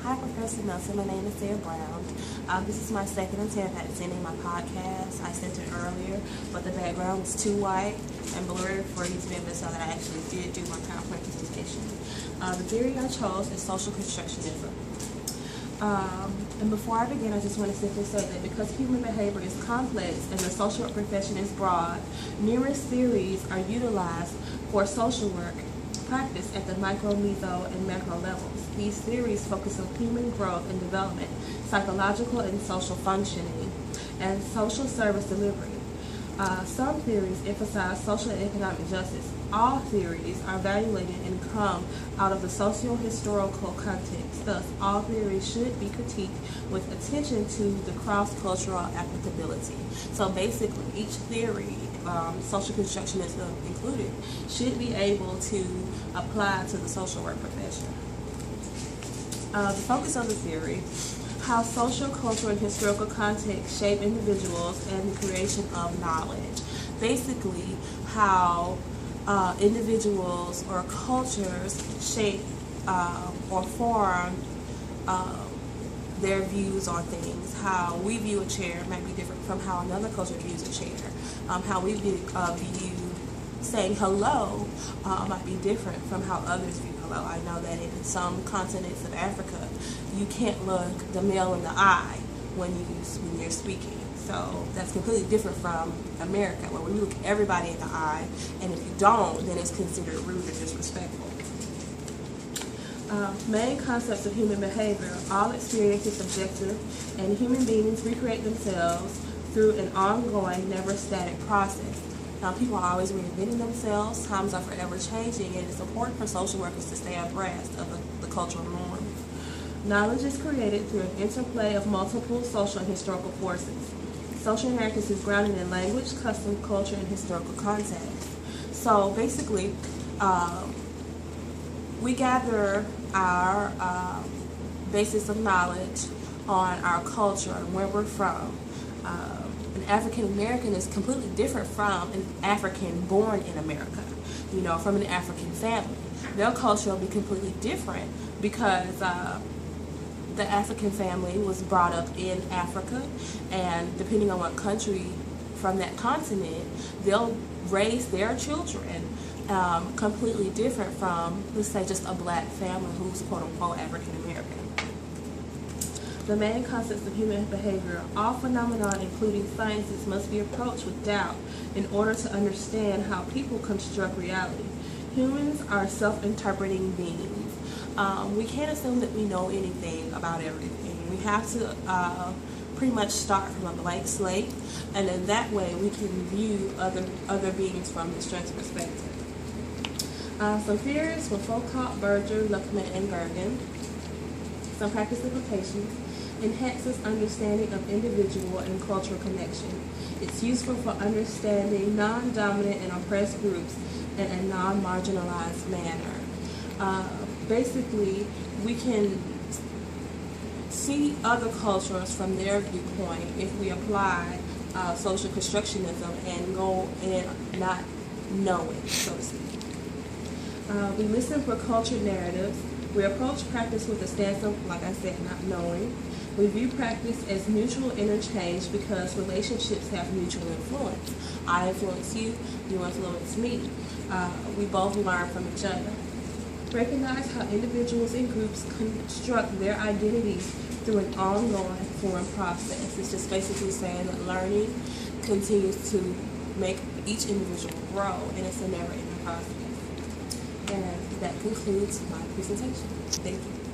Hi, Professor Nelson. My name is Sarah Brown. This is my second attempt at sending my podcast. I sent it earlier, but the background was too white and blurry for you to be able to tell that I actually did do my PowerPoint presentation. The theory I chose is social constructionism. And before I begin, I just want to simply say that because human behavior is complex and the social work profession is broad, numerous theories are utilized for social work practice at the micro, meso, and macro levels. These theories focus on human growth and development, psychological and social functioning, and social service delivery. Some theories emphasize social and economic justice. All theories are evaluated and come out of the socio-historical context. Thus, all theories should be critiqued with attention to the cross-cultural applicability. So basically, each theory, social constructionism included, should be able to apply to the social work profession. The focus of the theory: how social, cultural, and historical context shape individuals and the creation of knowledge. Basically, how individuals or cultures shape or form their views on things. How we view a chair might be different from how another culture views a chair. How we view saying hello might be different from how others view hello. I know that in some continents of Africa, you can't look the male in the eye when you're speaking. So that's completely different from America, where we look everybody in the eye, and if you don't, then it's considered rude or disrespectful. Main concepts of human behavior: all experience is subjective, and human beings recreate themselves through an ongoing, never static process. Now, people are always reinventing themselves, times are forever changing, and it's important for social workers to stay abreast of the cultural norms. Knowledge is created through an interplay of multiple social and historical forces. Social inheritance is grounded in language, custom, culture, and historical context. So basically, we gather our basis of knowledge on our culture and where we're from. An African American is completely different from an African born in America, from an African family. Their culture will be completely different because the African family was brought up in Africa, and depending on what country from that continent, they'll raise their children completely different from, let's say, just a black family who's quote-unquote African American. The main concepts of human behavior: all phenomena, including sciences, must be approached with doubt in order to understand how people construct reality. Humans are self-interpreting beings. We can't assume that we know anything about everything. We have to pretty much start from a blank slate, and in that way we can view other beings from this strange perspective. Some theories were Foucault, Berger, Luckman, and Gergen. Some practice implications: enhances understanding of individual and cultural connection. It's useful for understanding non-dominant and oppressed groups in a non-marginalized manner. Basically, we can see other cultures from their viewpoint if we apply social constructionism and go in not knowing, so to speak. We listen for cultured narratives. We approach practice with a stance of, like I said, not knowing. We view practice as mutual interchange because relationships have mutual influence. I influence you, you influence me. We both learn from each other. Recognize how individuals and groups construct their identities through an ongoing form process. It's just basically saying that learning continues to make each individual grow, and it's a never-ending process. And that concludes my presentation. Thank you.